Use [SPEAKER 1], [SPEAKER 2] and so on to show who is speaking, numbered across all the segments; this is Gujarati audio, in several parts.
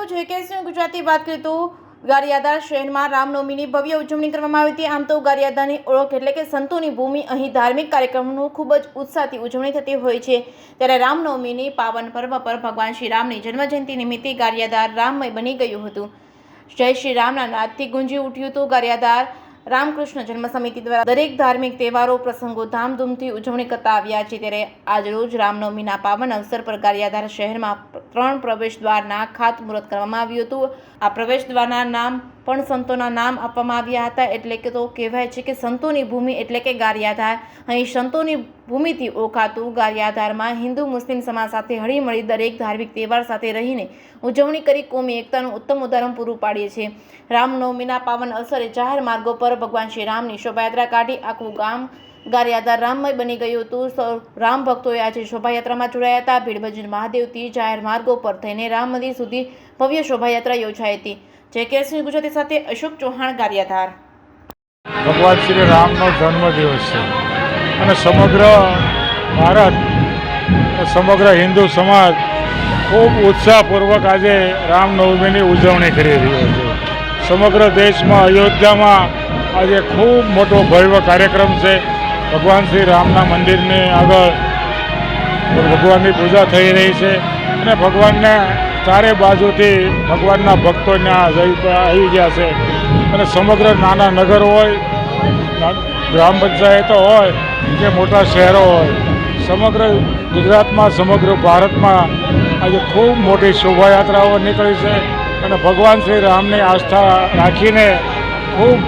[SPEAKER 1] મિત્રો જે કે ગુજરાતી વાત કરીએ તો ગારિયાધાર શહેરમાં રામનવમીની ભવ્ય ઉજવણી કરવામાં આવી હતી। આમ તો ગારિયાધારની ઓળખ એટલે કે સંતોની ભૂમિ। અહીં ધાર્મિક કાર્યક્રમોનું ખૂબ જ ઉત્સાહથી ઉજવણી થતી હોય છે। ત્યારે રામનવમીની પાવન પર્વ પર ભગવાન શ્રી રામની જન્મજયંતિ નિમિત્તે ગારિયાધાર રામમય બની ગયું હતું। જય શ્રી રામના નાદથી ગુંજી ઉઠ્યું હતું। ગારિયાધાર રામકૃષ્ણ જન્મ સમિતિ દ્વારા દરેક ધાર્મિક તહેવારો પ્રસંગો ધામધૂમથી ઉજવણી કરતા આવ્યા છે। ત્યારે આજરોજ રામનવમીના પાવન અવસર પર ગારિયાધાર શહેરમાં 3 પ્રવેશ દ્વારના ખાતમુહૂર્ત કરવામાં આવ્યું હતું। આ પ્રવેશ દ્વારના નામ પણ સંતોના નામ આપવામાં આવ્યા હતા। એટલે કે તો કહેવાય છે કે સંતોની ભૂમિ એટલે કે ગારિયાધાર। અહીં સંતોની ભૂમિથી ઓળખાતું ગારિયાધારમાં હિન્દુ મુસ્લિમ સમાજ સાથે હળીમળી દરેક ધાર્મિક તહેવાર સાથે રહીને ઉજવણી કરી કોમી એકતાનું ઉત્તમ ઉદાહરણ પૂરું પાડીએ છીએ। રામનવમીના પાવન અવસરે જાહેર માર્ગો પર ભગવાન શ્રી રામની શોભાયાત્રા કાઢી આખું ગામ ગારિયાધાર રામમય બની ગયું હતું। રામ ભક્તોએ આજે શોભાયાત્રામાં જોડાયા હતા। ભીડ ભજન મહાદેવથી જાહેર માર્ગો પર થઈને રામ મંદિર સુધી ભવ્ય શોભાયાત્રા યોજાઈ હતી। જે કે ગુજરાતી સાથે અશોક ચૌહાણ, ગારિયાધાર।
[SPEAKER 2] ભગવાન શ્રી રામનો જન્મદિવસ છે અને સમગ્ર ભારત સમગ્ર હિન્દુ સમાજ ખૂબ ઉત્સાહપૂર્વક આજે રામનવમીની ઉજવણી કરી રહ્યો છે। સમગ્ર દેશમાં અયોધ્યામાં આજે ખૂબ મોટો ભવ્ય કાર્યક્રમ છે। ભગવાન શ્રી રામના મંદિરની આગળ ભગવાનની પૂજા થઈ રહી છે અને ભગવાનને ચારે બાજુથી ભગવાનના ભક્તો આવી ગયા છે અને સમગ્ર નાના નગર હોય, ગ્રામ પંચાયતો હોય કે મોટા શહેરો હોય, સમગ્ર ગુજરાતમાં સમગ્ર ભારતમાં આજે ખૂબ મોટી શોભાયાત્રાઓ નીકળી છે અને ભગવાન શ્રી રામની આસ્થા રાખીને ખૂબ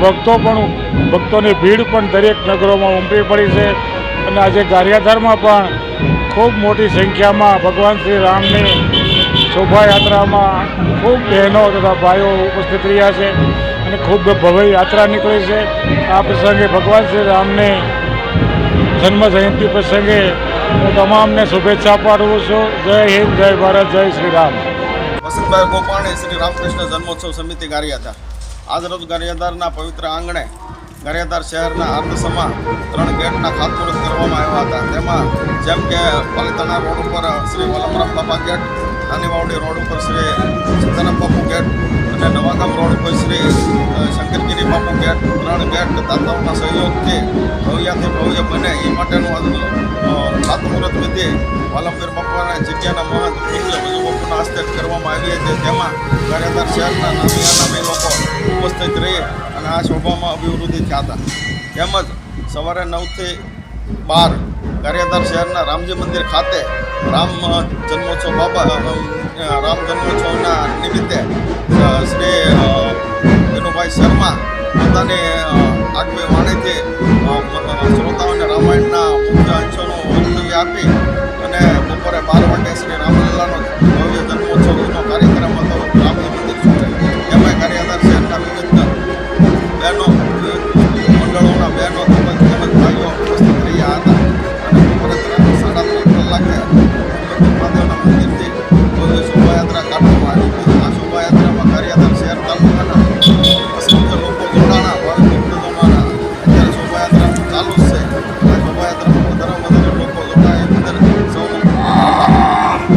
[SPEAKER 2] ભક્તોની ભીડ પણ દરેક નગરોમાં ઉમટી પડી છે અને આજે ગારિયાધારમાં પણ ખૂબ મોટી સંખ્યામાં ભગવાન શ્રી રામની શોભાયાત્રામાં ખૂબ બહેનો તથા ભાઈઓ ઉપસ્થિત રહ્યા છે અને ખૂબ ભવ્ય યાત્રા નીકળી છે। આ પ્રસંગે ભગવાન શ્રી રામની જન્મજયંતિ પ્રસંગે હું તમામને શુભેચ્છા પાઠવું છું। જય હિન્દ, જય ભારત, જય શ્રી રામ।
[SPEAKER 3] વસંતભાઈ ગોપાણી, શ્રી રામકૃષ્ણ જન્મોત્સવ સમિતિ ગારિયાધાર। આજરોજ ગારિયાધારના પવિત્ર આંગણે ગારિયાધાર શહેરના આર્દસમાં 3 ગેટના ખાતમુહૂર્ત કરવામાં આવ્યા હતા। તેમાં જેમ કે પાલિતાણા રોડ ઉપર શ્રી વલમરામ બાપા ગેટ, નાની વાવડી રોડ ઉપર શ્રી સીતારામ બાપુ ગેટ અને નવાગામ રોડ ઉપર શ્રી શંકરગીરી બાપુ ગેટ, 3 ગેટ દાતાઓના સહયોગથી ભવ્યાથી ભવ્ય બને એ માટેનું ખાતમુહૂર્ત વિધિ વાલમવીર બાપાના જગ્યાના મહંત પૂજ્ય વિજુ બાપુના હસ્તે કરવામાં આવી હતી। તેમાં ગારિયાધાર શહેરના નામી અનામી લોકો ઉપસ્થિત રહી અને આ શોભામાં અભિવૃદ્ધિ થયા હતા। તેમજ સવારે 9 થી 12 ગારિયાધાર શહેરના રામજી મંદિર ખાતે રામ જન્મોત્સવના નિમિત્તે શ્રી વિનુભાઈ શર્મા પોતાની આગવી વાણીથી શ્રોતાઓને રામાયણના મુખ્ય અંશોનું વક્તવ્ય આપી અને બપોરે 12 વાગે શ્રી રામલીલાનો